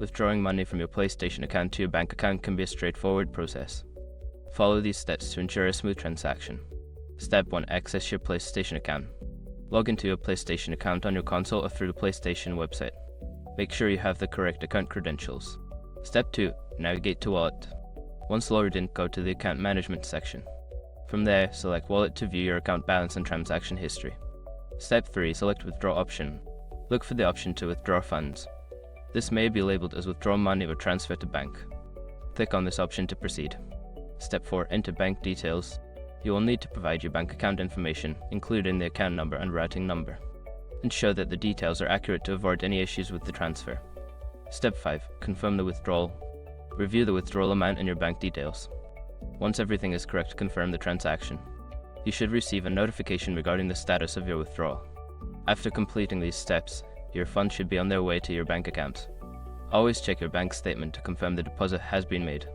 Withdrawing money from your PlayStation account to your bank account can be a straightforward process. Follow these steps to ensure a smooth transaction. Step 1. Access your PlayStation account. Log into your PlayStation account on your console or through the PlayStation website. Make sure you have the correct account credentials. Step 2. Navigate to Wallet. Once logged in, go to the Account Management section. From there, select Wallet to view your account balance and transaction history. Step 3. Select Withdraw option. Look for the option to withdraw funds. This may be labeled as withdraw money or transfer to bank. Click on this option to proceed. Step 4. Enter bank details. You will need to provide your bank account information, including the account number and routing number. Ensure that the details are accurate to avoid any issues with the transfer. Step 5. Confirm the withdrawal. Review the withdrawal amount and your bank details. Once everything is correct, confirm the transaction. You should receive a notification regarding the status of your withdrawal. After completing these steps, your funds should be on their way to your bank account. Always check your bank statement to confirm the deposit has been made.